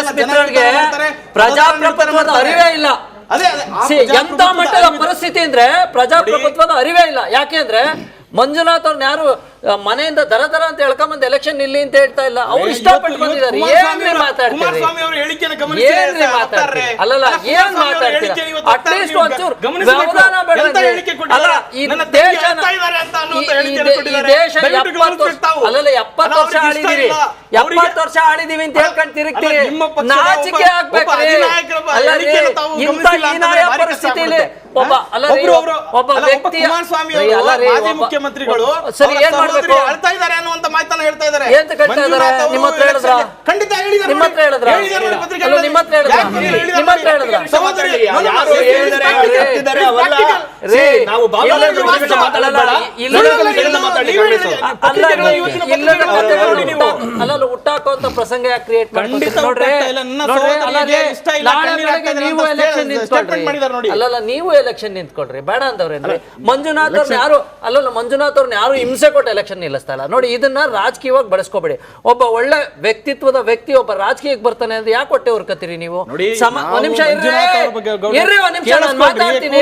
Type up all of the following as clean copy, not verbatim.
ಕಾಂಗ್ರೆಸ್ ಮಿತ್ರರಿಗೆ ಪ್ರಜಾಪ್ರಭುತ್ವದ ಅರಿವೇ ಇಲ್ಲ. ಎಂತ ಮಟ್ಟದ ಪರಿಸ್ಥಿತಿ ಅಂದ್ರೆ ಪ್ರಜಾಪ್ರಭುತ್ವದ ಅರಿವೇ ಇಲ್ಲ. ಯಾಕೆಂದ್ರೆ ಮಂಜುನಾಥ್ ಅವ್ರನ್ನ ಯಾರು ಮನೆಯಿಂದ ದರ ಅಂತ ಹೇಳ್ಕೊಂಬಂದ್ ಎಲೆಕ್ಷನ್ ಇಲ್ಲಿ ಅಂತ ಹೇಳ್ತಾ ಇಲ್ಲ, ಅವ್ರು ಇಷ್ಟಪಟ್ಟು ಬಂದಿದ್ದಾರೆ. ಏನ್ರಿ ಮಾತಾಡ್ತೀರಿ, ಏನ್ರಿ ಮಾತಾಡ್ತೀರಿ? ಅಲ್ಲಲ್ಲ ಏನ್ ಮಾತಾಡ್ತೀರಾ? ಅಟ್ಲೀಸ್ಟ್ ಒಂಚೂರು ವ್ಯವಧಾನ ಬೇಡ. ಅಲ್ಲ ಈ ದೇಶ 70 ವರ್ಷ ಆಳಿದಿರಿ, 70 ವರ್ಷ ಆಳಿದೀವಿ ಅಂತ ಹೇಳ್ಕೊಂಡು ತಿರುಗ್ತೀರಿ. ನಾಚಿಕೆ ಆಗ್ಬೇಕ್ರಿ. ಇಂಥ ಹೀನಾಯ ಪರಿಸ್ಥಿತಿಯಲ್ಲಿ ಒಬ್ಬ ವ್ಯಕ್ತಿ ಮುಖ್ಯಮಂತ್ರಿಗಳು ಸರಿ ಏನ್ ಮಾಡ್ಬೇಕು ಅಳ್ತಾ ಇದ್ದಾರೆ ಅನ್ನುವಂತ ಮಾತನ್ನ ಹೇಳ್ತಾ ಇದ್ದಾರೆ. ಏನ್ ಹೇಳ್ತಾ ಇದ್ದಾರೆ? ನಿಮ್ಮ ಹತ್ರ ಹೇಳಿದ್ರ? ಖಂಡಿತ ಹೇಳಿದ್ದಾರೆ. ನಿಮ್ಮ ಹತ್ರ ಹೇಳಿದ್ರ? ನಿಮ್ಮ ಹತ್ರ ಹೇಳಿದ್ರ? ನಿಮ್ಮ ಹತ್ರ ಹೇಳಿದ್ರ? ಯಾರು ಹೇಳಿದರೆ ಹೇಳ್ತಿದ್ದಾರೆ ಅವಲ್ಲ. ನಾವು ಬಾಬಾಲಾಲ್ ಅಲ್ಲ ಹುಟ್ಟಾಕುವಂತ ಪ್ರಸಂಗ ಯಾಕೆ ಕ್ರಿಯೇಟ್ ಮಾಡ್ತೀರಿ? ನೀವು ಎಲೆಕ್ಷನ್ ನಿಂತ್ಕೊಳ್ರಿ. ಅಲ್ಲಲ್ಲ ನೀವು ಎಲೆಕ್ಷನ್ ನಿಂತ್ಕೊಳ್ರಿ, ಬೇಡ ಅಂತವ್ರೇನ್ರಿ? ಮಂಜುನಾಥ್ ಅವ್ರನ್ನ ಯಾರು ಮಂಜುನಾಥ್ ಅವ್ರನ್ನ ಯಾರು ಹಿಂಸೆ ಕೊಟ್ಟು ಎಲೆಕ್ಷನ್ ನಿಲ್ಲಿಸ್ತಾ ಇಲ್ಲ ನೋಡಿ. ಇದನ್ನ ರಾಜಕೀಯವಾಗಿ ಬಳಸ್ಕೋಬೇಡಿ. ಒಬ್ಬ ಒಳ್ಳೆ ವ್ಯಕ್ತಿತ್ವದ ವ್ಯಕ್ತಿ ಒಬ್ಬ ರಾಜಕೀಯಕ್ಕೆ ಬರ್ತಾನೆ ಅಂದ್ರೆ ಯಾಕೆ ಹೊಟ್ಟೆ ಹುರ್ಕತ್ತೀರಿ ನೀವು? ಒಂದ್ ನಿಮಿಷ ಇರ್ರಿ, ಒಂದ್ ನಿಮಿಷ ನಾನು ಮಾತಾಡ್ತೀನಿ.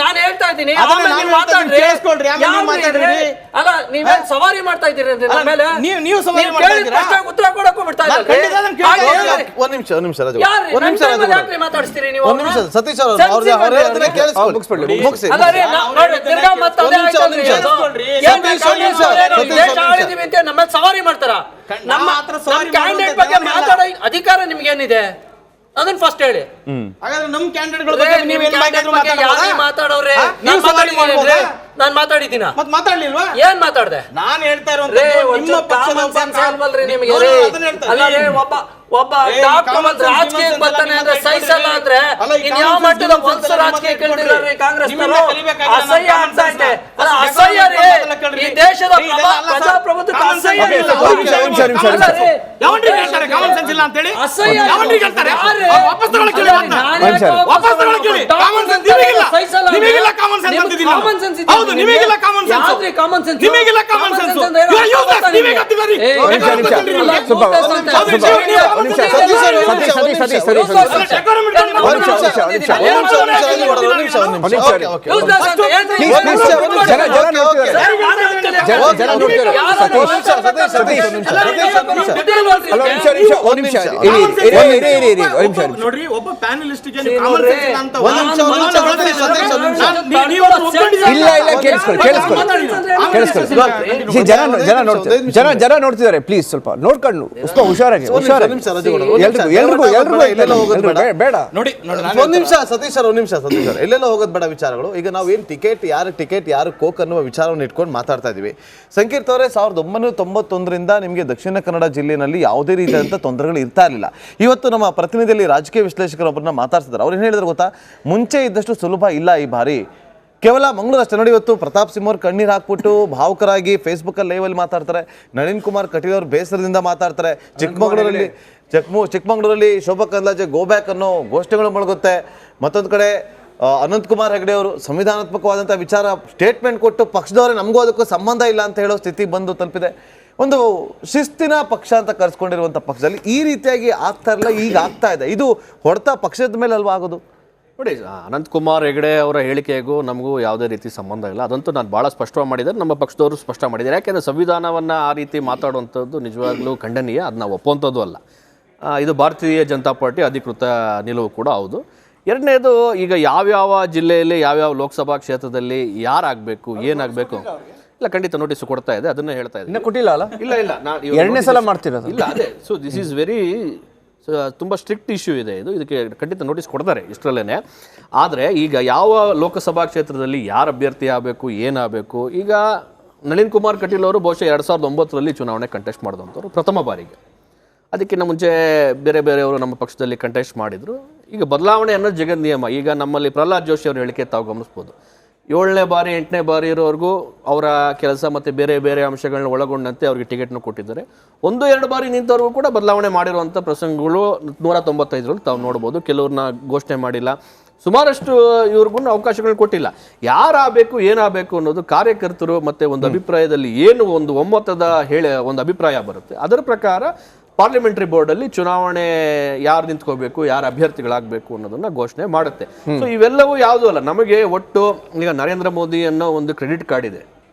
ನಾನು ಹೇಳ್ತಾ ಇದ್ದೀನಿ, ಅಲ್ಲ ನೀವೇನ್ ಸವಾರಿ ಮಾಡ್ತಾ ಇದ್ದೀರಿ ಮೇಲೆ? ಉತ್ತರ ಕೊಡಕ್ಕೂ ಬಿಡ್ತಾ ಇಲ್ಲ. ಮಾತಾಡಿಸ್ತೀರಿ ನೀವು? ಸತೀಶ್ ನಮ್ಮಲ್ಲಿ ಸವಾರಿ ಮಾಡ್ತಾರ? ನಮ್ಮ ಕ್ಯಾಂಡಿಡೇಟ್ ಬಗ್ಗೆ ಮಾತಾಡೋ ಅಧಿಕಾರ ನಿಮ್ಗೇನಿದೆ ಅದನ್ನ ಫಸ್ಟ್ ಹೇಳಿ. ನಮ್ ಕ್ಯಾಂಡಿಡೇಟ್ ಮಾತಾಡೋರೆ ನಾನ್ ಮಾತಾಡಿದ್ದೀನ? ಮತ್ ಮಾತಾಡ್ಲಿಲ್ವಾ? ಏನ್ ಮಾತಾಡ್ದೆ? ನಾನ್ ಹೇಳ್ತಾ ಇರೋದು ನಿಮಗೆ ಒಬ್ಬ ಡಾಕ್ಟರ್ ರಾಜಕೀಯಕ್ಕೆ ಬರ್ತಾನೆ ಅಂದ್ರೆ ಸಹಿಸಲ್ಲ ಅಂದ್ರೆ ಇನ್ಯಾವ ಮಟ್ಟದ ಒಂದ್ಸ ರಾಜಕೀಯ ಕೇಳಿದ್ರೆ ಕಾಂಗ್ರೆಸ್ ಅಸಹ್ಯ ಆಗ್ತಾ ಇದೆ. ಅಸಹ್ಯ ರೀ, ಈ ದೇಶದ ಪ್ರಜಾಪ್ರಭುತ್ವ ಅಸಹ್ಯ. ನೋಡ್ರಿ, ಒಬ್ಬ ಪ್ಯಾನಲಿಸ್ಟ್ ಜನ ನೋಡ್ತಿದ್ದಾರೆ. ಪ್ಲೀಸ್ ಸ್ವಲ್ಪ ನೋಡ್ಕೊಂಡು ಹುಷಾರಾಗಿ ಬೇಡ. ನೋಡಿ ಒಂದ್ ನಿಮಿಷ ಸತೀಶ್ ಸರ್, ಎಲ್ಲೆಲ್ಲ ಹೋಗೋದು ಬೇಡ ವಿಚಾರಗಳು. ಈಗ ನಾವು ಏನ್ ಟಿಕೆಟ್ ಯಾರು ಕೋಕ್ ಅನ್ನುವ ವಿಚಾರವನ್ನು ಇಟ್ಕೊಂಡು ಮಾತಾಡ್ತಾ ಇದೀವಿ. ಸಂಕೀರ್ತ ಅವರೇ, 1991ರಿಂದ ನಿಮಗೆ ದಕ್ಷಿಣ ಕನ್ನಡ ಜಿಲ್ಲೆಯಲ್ಲಿ ಯಾವುದೇ ರೀತಿಯಾದಂಥ ತೊಂದರೆಗಳು ಇರ್ತಾ ಇರಲಿಲ್ಲ. ಇವತ್ತು ನಮ್ಮ ಪ್ರತಿನಿಧಿಯಲ್ಲಿ ರಾಜಕೀಯ ವಿಶ್ಲೇಷಕರೊಬ್ಬರನ್ನ ಮಾತಾಡ್ತಿದ್ದಾರೆ. ಅವ್ರು ಏನು ಹೇಳಿದ್ರು ಗೊತ್ತಾ? ಮುಂಚೆ ಇದ್ದಷ್ಟು ಸುಲಭ ಇಲ್ಲ ಈ ಬಾರಿ. ಕೇವಲ ಮಂಗಳೂರು ಅಷ್ಟೇ ನೋಡಿ. ಇವತ್ತು ಪ್ರತಾಪ್ ಸಿಂಹ ಅವ್ರು ಕಣ್ಣೀರು ಹಾಕ್ಬಿಟ್ಟು ಭಾವುಕರಾಗಿ ಫೇಸ್ಬುಕ್ಕಲ್ಲಿ ಲೈವಲ್ಲಿ ಮಾತಾಡ್ತಾರೆ. ನಳಿನ್ ಕುಮಾರ್ ಕಟೀಲ್ ಅವರು ಬೇಸರದಿಂದ ಮಾತಾಡ್ತಾರೆ. ಚಿಕ್ಕಮಗಳೂರಲ್ಲಿ ಶೋಭಾ ಕರಂದ್ಲಾಜೆ ಗೋ ಬ್ಯಾಕ್ ಅನ್ನೋ ಘೋಷಣೆಗಳು ಮೊಳಗುತ್ತೆ. ಮತ್ತೊಂದು ಕಡೆ ಅನಂತ್ ಕುಮಾರ್ ಹೆಗಡೆ ಅವರು ಸಂವಿಧಾನಾತ್ಮಕವಾದಂಥ ವಿಚಾರ ಸ್ಟೇಟ್ಮೆಂಟ್ ಕೊಟ್ಟು ಪಕ್ಷದವರೇ ನಮಗೂ ಅದಕ್ಕೂ ಸಂಬಂಧ ಇಲ್ಲ ಅಂತ ಹೇಳೋ ಸ್ಥಿತಿ ಬಂದು ತಲುಪಿದೆ. ಒಂದು ಶಿಸ್ತಿನ ಪಕ್ಷ ಅಂತ ಕರೆಸ್ಕೊಂಡಿರುವಂಥ ಪಕ್ಷದಲ್ಲಿ ಈ ರೀತಿಯಾಗಿ ಆಗ್ತಾ ಇರಲ್ಲ, ಈಗ ಆಗ್ತಾ ಇದೆ. ಇದು ಹೊಡೆತ ಪಕ್ಷದ ಮೇಲೆ ಅಲ್ವಾ ಆಗೋದು? ನೋಡಿ, ಅನಂತ್ ಕುಮಾರ್ ಹೆಗಡೆ ಅವರ ಹೇಳಿಕೆಗೂ ನಮಗೂ ಯಾವುದೇ ರೀತಿ ಸಂಬಂಧ ಇಲ್ಲ. ಅದಂತೂ ನಾನು ಭಾಳ ಸ್ಪಷ್ಟವಾಗಿ ಮಾಡಿದ್ದಾರೆ, ನಮ್ಮ ಪಕ್ಷದವರು ಸ್ಪಷ್ಟ ಮಾಡಿದ್ದಾರೆ. ಯಾಕೆಂದರೆ ಸಂವಿಧಾನವನ್ನು ಆ ರೀತಿ ಮಾತಾಡುವಂಥದ್ದು ನಿಜವಾಗ್ಲೂ ಖಂಡನೀಯ, ಅದನ್ನ ಒಪ್ಪುವಂಥದ್ದು ಅಲ್ಲ. ಇದು ಭಾರತೀಯ ಜನತಾ ಪಾರ್ಟಿ ಅಧಿಕೃತ ನಿಲುವು ಕೂಡ ಹೌದು. ಎರಡನೇದು, ಈಗ ಯಾವ್ಯಾವ ಜಿಲ್ಲೆಯಲ್ಲಿ ಯಾವ್ಯಾವ ಲೋಕಸಭಾ ಕ್ಷೇತ್ರದಲ್ಲಿ ಯಾರಾಗಬೇಕು ಏನಾಗಬೇಕು ಇಲ್ಲ, ಖಂಡಿತ ನೋಟಿಸ್ ಕೊಡ್ತಾ ಇದೆ, ಅದನ್ನೇ ಹೇಳ್ತಾ ಇದೆ. ಕೊಟ್ಟಿಲ್ಲ ಅಲ್ಲ? ಇಲ್ಲ, ಎರಡನೇ ಸಲ ಮಾಡ್ತಿರೋದು ಇಲ್ಲ. ಅದೇ, ಸೊ ದಿಸ್ ಈಸ್ ವೆರಿ ತುಂಬ ಸ್ಟ್ರಿಕ್ಟ್ ಇಶ್ಯೂ ಇದೆ ಇದು. ಇದಕ್ಕೆ ಖಂಡಿತ ನೋಟಿಸ್ ಕೊಡ್ತಾರೆ ಇಷ್ಟರಲ್ಲೇ. ಆದರೆ ಈಗ ಯಾವ ಲೋಕಸಭಾ ಕ್ಷೇತ್ರದಲ್ಲಿ ಯಾರು ಅಭ್ಯರ್ಥಿ ಆಗಬೇಕು ಏನಾಗಬೇಕು, ಈಗ ನಳಿನ್ ಕುಮಾರ್ ಕಟೀಲ್ ಅವರು ಬಹುಶಃ 2009ರಲ್ಲಿ ಚುನಾವಣೆ ಕಂಟೆಸ್ಟ್ ಮಾಡಿದಂಥವ್ರು ಪ್ರಥಮ ಬಾರಿಗೆ. ಅದಕ್ಕಿಂತ ಮುಂಚೆ ಬೇರೆಯವರು ನಮ್ಮ ಪಕ್ಷದಲ್ಲಿ ಕಂಟೆಸ್ಟ್ ಮಾಡಿದರು. ಈಗ ಬದಲಾವಣೆ ಅನ್ನೋದು ಜಗನ್ ನಿಯಮ. ಈಗ ನಮ್ಮಲ್ಲಿ ಪ್ರಹ್ಲಾದ್ ಜೋಶಿ ಅವ್ರ ಹೇಳಿಕೆ ತಾವು ಗಮನಿಸ್ಬೋದು. 7ನೇ ಬಾರಿ 8ನೇ ಬಾರಿ ಇರೋವರೆಗೂ ಅವರ ಕೆಲಸ ಮತ್ತು ಬೇರೆ ಅಂಶಗಳನ್ನ ಒಳಗೊಂಡಂತೆ ಅವ್ರಿಗೆ ಟಿಕೆಟ್ನು ಕೊಟ್ಟಿದ್ದಾರೆ. 1-2 ಬಾರಿ ನಿಂತವ್ರಿಗೂ ಕೂಡ ಬದಲಾವಣೆ ಮಾಡಿರುವಂಥ ಪ್ರಸಂಗಗಳು 195ರಲ್ಲಿ ತಾವು ನೋಡ್ಬೋದು. ಕೆಲವ್ರನ್ನ ಘೋಷಣೆ ಮಾಡಿಲ್ಲ. ಸುಮಾರಷ್ಟು ಇವ್ರಿಗೂ ಅವಕಾಶಗಳನ್ನ ಕೊಟ್ಟಿಲ್ಲ. ಯಾರಾಗಬೇಕು ಏನಾಗಬೇಕು ಅನ್ನೋದು ಕಾರ್ಯಕರ್ತರು ಮತ್ತೆ ಒಂದು ಅಭಿಪ್ರಾಯದಲ್ಲಿ ಏನು ಒಂದು ಒಮ್ಮತದ ಒಂದು ಅಭಿಪ್ರಾಯ ಬರುತ್ತೆ, ಅದರ ಪ್ರಕಾರ ಪಾರ್ಲಿಮೆಂಟರಿ ಬೋರ್ಡ್ ಅಲ್ಲಿ ಚುನಾವಣೆ ಯಾರು ನಿಂತ್ಕೋಬೇಕು, ಯಾರು ಅಭ್ಯರ್ಥಿಗಳಾಗಬೇಕು ಅನ್ನೋದನ್ನ ಘೋಷಣೆ ಮಾಡುತ್ತೆ. ಸೊ ಇವೆಲ್ಲವೂ ಯಾವುದೂ ಅಲ್ಲ, ನಮಗೆ ಒಟ್ಟು ಈಗ ನರೇಂದ್ರ ಮೋದಿ ಅನ್ನೋ ಒಂದು ಕ್ರೆಡಿಟ್ ಕಾರ್ಡ್ ಇದೆ,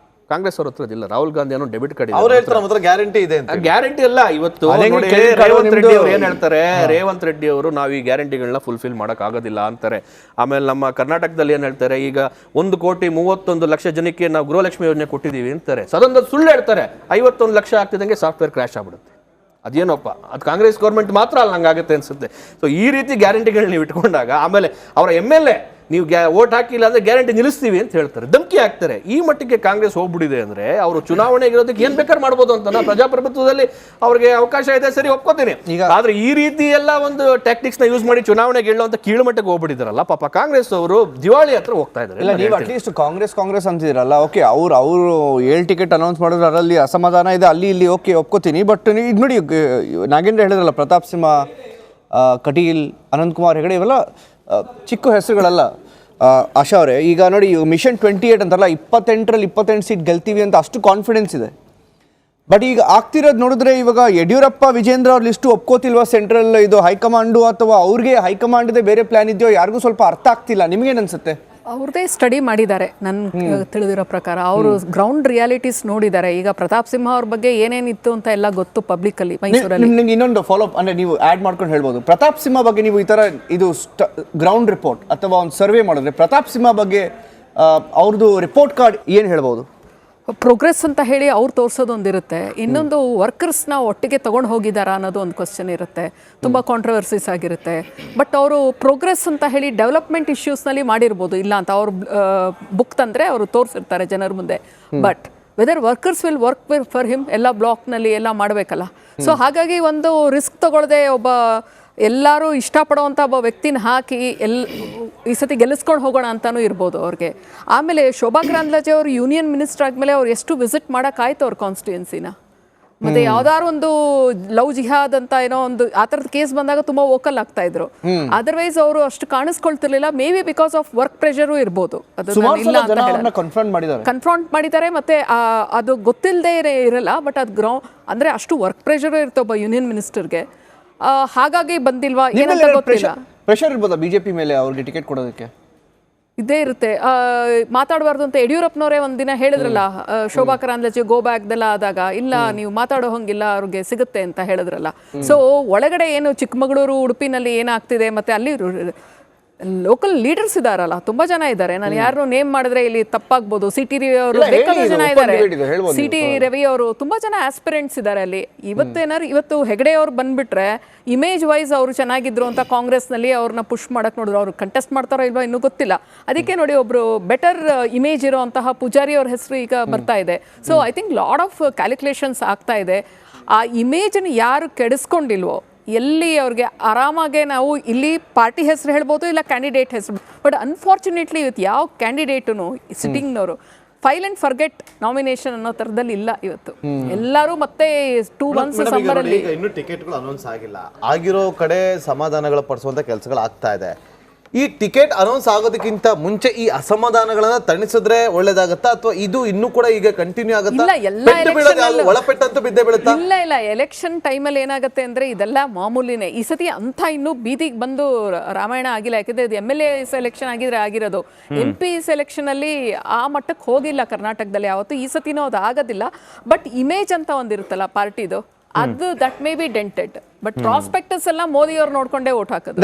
ಕಾಂಗ್ರೆಸ್ ಅವ್ರ ಹತ್ರ ಇಲ್ಲ. ರಾಹುಲ್ ಗಾಂಧಿ ಅನ್ನೋ ಡೆಬಿಟ್ ಕಾರ್ಡ್ ಅವ್ರು ಹೇಳ್ತಾರೆ ನಮ್ಮ ಹತ್ರ ಗ್ಯಾರಂಟಿ ಇದೆ ಅಂತ. ಗ್ಯಾರಂಟಿ ಅಲ್ಲ, ಇವತ್ತು ನೋಡಿ ರೇವಂತ್ ರೆಡ್ಡಿ ಅವರು ಏನ್ ಹೇಳ್ತಾರೆ, ರೇವಂತ್ ರೆಡ್ಡಿ ಅವರು ನಾವು ಈ ಗ್ಯಾರಂಟಿಗಳನ್ನ ಫುಲ್ಫಿಲ್ ಮಾಡಕ್ ಆಗೋದಿಲ್ಲ ಅಂತಾರೆ. ಆಮೇಲೆ ನಮ್ಮ ಕರ್ನಾಟಕದಲ್ಲಿ ಏನ್ ಹೇಳ್ತಾರೆ, ಈಗ 1,31,00,000 ಜನಕ್ಕೆ ನಾವು ಗೃಹಲಕ್ಷ್ಮಿ ಯೋಜನೆ ಕೊಟ್ಟಿದೀವಿ ಅಂತಾರೆ. ಸದನದ ಸುಳ್ಳು ಹೇಳ್ತಾರೆ. 51 ಲಕ್ಷ ಆಗ್ತಿದಂಗೆ ಸಾಫ್ಟ್ವೇರ್ ಕ್ರ್ಯಾಶ್ ಆಗ್ಬಿಡುತ್ತೆ. ಅದೇನಪ್ಪ, ಅದು ಕಾಂಗ್ರೆಸ್ ಗೌರ್ಮೆಂಟ್ ಮಾತ್ರ ಅಲ್ಲಿ ಹಂಗಾಗುತ್ತೆ ಅನ್ಸುತ್ತೆ. ಸೊ ಈ ರೀತಿ ಗ್ಯಾರಂಟಿಗಳು ನೀವು ಇಟ್ಕೊಂಡಾಗ ಆಮೇಲೆ ಅವರ MLA ನೀವು ವೋಟ್ ಹಾಕಿಲ್ಲ ಅಂದ್ರೆ ಗ್ಯಾರಂಟಿ ನಿಲ್ಲಿಸ್ತೀವಿ ಅಂತ ಹೇಳ್ತಾರೆ, ಧಮಕಿ ಹಾಕ್ತಾರೆ. ಈ ಮಟ್ಟಿಗೆ ಕಾಂಗ್ರೆಸ್ ಹೋಗ್ಬಿಟ್ಟಿದೆ ಅಂದ್ರೆ ಅವರು ಚುನಾವಣೆಗೆ ಇರೋದಕ್ಕೆ ಏನ್ ಬೇಕಾದ್ರೆ ಮಾಡ್ಬೋದು ಅಂತ. ಪ್ರಜಾಪ್ರಭುತ್ವದಲ್ಲಿ ಅವ್ರಿಗೆ ಅವಕಾಶ ಇದೆ, ಸರಿ ಒಪ್ಕೋತೀನಿ. ಆದ್ರೆ ಈ ರೀತಿ ಎಲ್ಲ ಒಂದು ಟ್ಯಾಕ್ಟಿಕ್ಸ್ ನ ಯೂಸ್ ಮಾಡಿ ಚುನಾವಣೆಗೆ ಹೇಳುವಂತ ಕೀಳುಮಟ್ಟಕ್ಕೆ ಹೋಗ್ಬಿಟ್ಟಿದಾರಲ್ಲ, ಪಾಪ ಕಾಂಗ್ರೆಸ್ ಅವರು ದಿವಾಳಿ ಹತ್ರ ಹೋಗ್ತಾ ಇದ್ದಾರೆ. ಇಲ್ಲ, ನೀವು ಅಟ್ಲೀಸ್ಟ್ ಕಾಂಗ್ರೆಸ್ ಅಂತಿದ್ದೀರಲ್ಲ, ಓಕೆ ಅವರು 7 ಟಿಕೆಟ್ ಅನೌನ್ಸ್ ಮಾಡಿದ್ರೆ ಅದರಲ್ಲಿ ಅಸಮಾಧಾನ ಇದೆ, ಅಲ್ಲಿ ಇಲ್ಲಿ ಓಕೆ ಒಪ್ಕೋತೀನಿ. ಬಟ್ ಇದು ನೋಡಿ, ನಾಗೇಂದ್ರ ಹೇಳಿದ್ರಲ್ಲ, ಪ್ರತಾಪ್ ಸಿಂಹ, ಕಟೀಲ್, ಅನಂತಕುಮಾರ್ ಹೆಗಡೆ ಇವೆಲ್ಲ ಚಿಕ್ಕ ಹೆಸರುಗಳಲ್ಲ. ಆಶಾ ಅವರೇ, ಈಗ ನೋಡಿ ಮಿಷನ್ 28 ಅಂತಾರಲ್ಲ, 28ರಲ್ಲಿ 28 ಸೀಟ್ ಗೆಲ್ತೀವಿ ಅಂತ ಅಷ್ಟು ಕಾನ್ಫಿಡೆನ್ಸ್ ಇದೆ. ಬಟ್ ಈಗ ಆಗ್ತಿರೋದು ನೋಡಿದ್ರೆ ಇವಾಗ ಯಡಿಯೂರಪ್ಪ, ವಿಜೇಂದ್ರ ಅವ್ರ ಲಿಸ್ಟು ಒಪ್ಕೋತಿಲ್ವಾ ಸೆಂಟ್ರಲ್ ಇದು ಹೈಕಮಾಂಡು, ಅಥವಾ ಅವ್ರಿಗೆ ಹೈಕಮಾಂಡ್ ಇದೆ ಬೇರೆ ಪ್ಲಾನ್ ಇದೆಯೋ ಯಾರಿಗೂ ಸ್ವಲ್ಪ ಅರ್ಥ ಆಗ್ತಿಲ್ಲ. ನಿಮಗೇನು ಅನ್ಸುತ್ತೆ? ಅವ್ರದ್ದೇ ಸ್ಟಡಿ ಮಾಡಿದ್ದಾರೆ ನನ್ನ ತಿಳಿದಿರೋ ಪ್ರಕಾರ. ಅವರು ಗ್ರೌಂಡ್ ರಿಯಾಲಿಟೀಸ್ ನೋಡಿದ್ದಾರೆ. ಈಗ ಪ್ರತಾಪ್ ಸಿಂಹ ಅವ್ರ ಬಗ್ಗೆ ಏನೇನಿತ್ತು ಅಂತ ಎಲ್ಲ ಗೊತ್ತು ಪಬ್ಲಿಕ್ ಅಲ್ಲಿ, ಮೈಸೂರಲ್ಲಿ. ನಿಮ್ಗೆ ಇನ್ನೊಂದು ಫಾಲೋ ಅಪ್ ಅಂದ್ರೆ ನೀವು ಆಡ್ ಮಾಡ್ಕೊಂಡು ಹೇಳ್ಬೋದು, ಪ್ರತಾಪ್ ಸಿಂಹ ಬಗ್ಗೆ ನೀವು ಈ ತರ ಇದು ಗ್ರೌಂಡ್ ರಿಪೋರ್ಟ್ ಅಥವಾ ಒಂದು ಸರ್ವೆ ಮಾಡಿದ್ರೆ ಪ್ರತಾಪ್ ಸಿಂಹ ಬಗ್ಗೆ ಅವ್ರದ್ದು ರಿಪೋರ್ಟ್ ಕಾರ್ಡ್ ಏನು ಹೇಳ್ಬೋದು? ಪ್ರೋಗ್ರೆಸ್ ಅಂತ ಹೇಳಿ ಅವ್ರು ತೋರಿಸೋದೊಂದಿರುತ್ತೆ, ಇನ್ನೊಂದು ವರ್ಕರ್ಸ್ನ ಒಟ್ಟಿಗೆ ತೊಗೊಂಡು ಹೋಗಿದ್ದಾರಾ ಅನ್ನೋದು ಒಂದು ಕ್ವಶನ್ ಇರುತ್ತೆ, ತುಂಬ ಕಾಂಟ್ರವರ್ಸೀಸ್ ಆಗಿರುತ್ತೆ. ಬಟ್ ಅವರು ಪ್ರೋಗ್ರೆಸ್ ಅಂತ ಹೇಳಿ ಡೆವಲಪ್ಮೆಂಟ್ ಇಶ್ಯೂಸ್ನಲ್ಲಿ ಮಾಡಿರ್ಬೋದು, ಇಲ್ಲ ಅಂತ ಅವ್ರು ಬುಕ್ ತಂದರೆ ಅವರು ತೋರಿಸಿರ್ತಾರೆ ಜನರ ಮುಂದೆ. But whether workers will work for him, ಎಲ್ಲ ಬ್ಲಾಕ್ನಲ್ಲಿ ಎಲ್ಲ ಮಾಡಬೇಕಲ್ಲ. ಸೊ ಹಾಗಾಗಿ ಒಂದು ರಿಸ್ಕ್ ತಗೊಳ್ಳದೆ ಒಬ್ಬ ಎಲ್ಲರೂ ಇಷ್ಟಪಡುವಂಥ ಒಬ್ಬ ವ್ಯಕ್ತಿನ ಹಾಕಿ ಈ ಸತಿ ಗೆಲ್ಲಿಸ್ಕೊಂಡು ಹೋಗೋಣ ಅಂತಲೂ ಇರ್ಬೋದು ಅವ್ರಿಗೆ. ಆಮೇಲೆ ಶೋಭಾ ಕರಂದ್ಲಾಜೆ ಅವರು ಯೂನಿಯನ್ ಮಿನಿಸ್ಟರ್ ಆದಮೇಲೆ ಅವ್ರು ಎಷ್ಟು ವಿಸಿಟ್ ಮಾಡೋಕ್ಕಾಯ್ತು ಅವ್ರ ಕಾನ್ಸ್ಟಿಟ್ಯೂನ್ಸಿನ. ಮತ್ತು ಯಾವ್ದಾದ್ರು ಒಂದು ಲವ್ ಜಿಹಾದ್ ಅಂತ ಏನೋ ಒಂದು ಆ ಥರದ ಕೇಸ್ ಬಂದಾಗ ತುಂಬ ವೋಕಲ್ ಆಗ್ತಾ ಇದ್ರು. ಅದರ್ವೈಸ್ ಅವರು ಅಷ್ಟು ಕಾಣಿಸ್ಕೊಳ್ತಿರ್ಲಿಲ್ಲ. May be because of work pressure ಇರ್ಬೋದು. ಅದು ಇಲ್ಲ ಅಂತ ಕನ್ಫ್ರಂಟ್ ಮಾಡಿದ್ದಾರೆ. ಮತ್ತೆ ಅದು ಗೊತ್ತಿಲ್ಲದೆ ಇರಲ್ಲ, ಬಟ್ ಅದು ಅಂದರೆ ಅಷ್ಟು ವರ್ಕ್ ಪ್ರೆಷರು ಇರುತ್ತೆ ಒಬ್ಬ ಯೂನಿಯನ್ ಮಿನಿಸ್ಟರ್ಗೆ. ಹಾಗಾಗಿ ಬಂದಿಲ್ವಾ ಏನಂತ ಗೊತ್ತಿಲ್ಲ. ಪ್ರೆಷರ್ ಇರ್ಬೋದಾ ಬಿಜೆಪಿ ಮೇಲೆ ಅವ್ರಿಗೆ ಟಿಕೆಟ್ ಕೊಡೋದಕ್ಕೆ? ಇದೇ ಇರುತ್ತೆ. ಮಾತಾಡಬಾರ್ದು ಅಂತ ಯಡಿಯೂರಪ್ಪನವರೇ ಒಂದಿನ ಹೇಳಿದ್ರಲ್ಲ, ಶೋಭಾ ಕರಂದ್ಲಾಜೆ ಗೋ ಬ್ಯಾಕ್ದೆಲ್ಲ ಆದಾಗ, ಇಲ್ಲ ನೀವು ಮಾತಾಡೋ ಹಂಗಿಲ್ಲ ಅವ್ರಿಗೆ ಸಿಗುತ್ತೆ ಅಂತ ಹೇಳಿದ್ರಲ್ಲ. ಸೊ ಒಳಗಡೆ ಏನು ಚಿಕ್ಕಮಗಳೂರು, ಉಡುಪಿನಲ್ಲಿ ಏನಾಗ್ತಿದೆ, ಮತ್ತೆ ಅಲ್ಲಿ ಲೋಕಲ್ ಲೀಡರ್ಸ್ ಇದಾರಲ್ಲ, ತುಂಬಾ ಜನ ಇದ್ದಾರೆ. ನಾನು ಯಾರು ನೇಮ್ ಮಾಡಿದ್ರೆ ಇಲ್ಲಿ ತಪ್ಪಾಗ್ಬೋದು. ಸಿ.ಟಿ. ರವಿ ಅವರು ಬೇಕಾದಷ್ಟು ಜನ ಇದ್ದಾರೆ. ಸಿ.ಟಿ. ರವಿ ಅವರು ತುಂಬಾ ಜನ ಆಸ್ಪಿರೆಂಟ್ಸ್ ಇದ್ದಾರೆ ಅಲ್ಲಿ. ಇವತ್ತು ಹೆಗಡೆ ಅವ್ರು ಬಂದ್ಬಿಟ್ರೆ ಇಮೇಜ್ ವೈಸ್ ಅವರು ಚೆನ್ನಾಗಿದ್ರು ಅಂತ ಕಾಂಗ್ರೆಸ್ನಲ್ಲಿ ಅವ್ರನ್ನ ಪುಷ್ ಮಾಡಕ್ ನೋಡಿದ್ರು. ಅವ್ರು ಕಂಟೆಸ್ಟ್ ಮಾಡ್ತಾರೋ ಇಲ್ವಾ ಇನ್ನೂ ಗೊತ್ತಿಲ್ಲ. ಅದಕ್ಕೆ ನೋಡಿ, ಒಬ್ರು ಬೆಟರ್ ಇಮೇಜ್ ಇರುವಂತಹ ಪೂಜಾರಿ ಅವ್ರ ಹೆಸರು ಈಗ ಬರ್ತಾ ಇದೆ. So I think lot of calculations ಆಗ್ತಾ ಇದೆ. ಆ ಇಮೇಜನ್ನು ಯಾರು ಕೆಡಿಸ್ಕೊಂಡಿಲ್ವೋ, ಎಲ್ಲಿ ಅವ್ರಿಗೆ ಆರಾಮಾಗೆ ನಾವು ಇಲ್ಲಿ ಪಾರ್ಟಿ ಹೆಸರು ಹೇಳ್ಬೋದು, ಇಲ್ಲ ಕ್ಯಾಂಡಿಡೇಟ್ ಹೆಸರು. ಬಟ್ ಅನ್ಫಾರ್ಚುನೇಟ್ಲಿ ಇವತ್ತು ಯಾವ ಕ್ಯಾಂಡಿಡೇಟು ಸಿಟ್ಟಿಂಗ್ನವರು ಫೈಲ್ ಅಂಡ್ ಫರ್ಗೆಟ್ ನಾಮಿನೇಷನ್ ಅನ್ನೋ ಥರದಲ್ಲಿ ಇಲ್ಲ ಇವತ್ತು. ಎಲ್ಲರೂ ಮತ್ತೆ 2 months ಸಮ್ಮರಲ್ಲಿ ಇನ್ನೂ ಟಿಕೆಟ್ಗಳು ಅನೌನ್ಸ್ ಆಗಿಲ್ಲ. ಆಗಿರೋ ಕಡೆ ಸಮಾಧಾನಗಳ ಪಡಿಸುವಂತ ಕೆಲಸಗಳು ಆಗ್ತಾ ಇದೆ. ಈ ಟಿಕೆಟ್ ಅನೌನ್ಸ್ ಆಗೋದಕ್ಕಿಂತ ಮುಂಚೆ ಈ ಅಸಮಾಧಾನಗಳನ್ನ ತಣಿಸಿದ್ರೆ ಒಳ್ಳೇದಾಗತ್ತಾ, ಅಥವಾ ಇದು ಇನ್ನೂ ಕೂಡ ಈಗ ಕಂಟಿನ್ಯೂ ಆಗುತ್ತಾ? ಒಳಪೆಟ್ಟಂತೂ ಬಿದ್ದೇ ಬೀಳುತ್ತಾ? ಇಲ್ಲ, ಎಲೆಕ್ಷನ್ ಟೈಮಲ್ಲಿ ಏನಾಗುತ್ತೆ ಅಂದ್ರೆ ಇದೆಲ್ಲ ಮಾಮೂಲಿನೇ. ಈ ಸತಿ ಅಂತ ಇನ್ನೂ ಬೀದಿಗೆ ಬಂದು ರಾಮಾಯಣ ಆಗಿಲ್ಲ. ಯಾಕಂದ್ರೆ ಇದು MLA ಸೆಲೆಕ್ಷನ್ ಆಗಿದ್ರೆ ಆಗಿರೋದು. MP ಸೆಲೆಕ್ಷನ್ ಅಲ್ಲಿ ಆ ಮಟ್ಟಕ್ಕೆ ಹೋಗಿಲ್ಲ ಕರ್ನಾಟಕದಲ್ಲಿ ಯಾವತ್ತು. ಈ ಸತಿನೂ ಅದು ಆಗೋದಿಲ್ಲ. ಬಟ್ ಇಮೇಜ್ ಅಂತ ಒಂದಿರುತ್ತಲ್ಲ ಪಾರ್ಟಿದು, ಅದು that may be dented. But prospectus ಎಲ್ಲ ಮೋದಿ ಅವ್ರು ನೋಡ್ಕೊಂಡೇ ಓಟ್ ಹಾಕೋದು.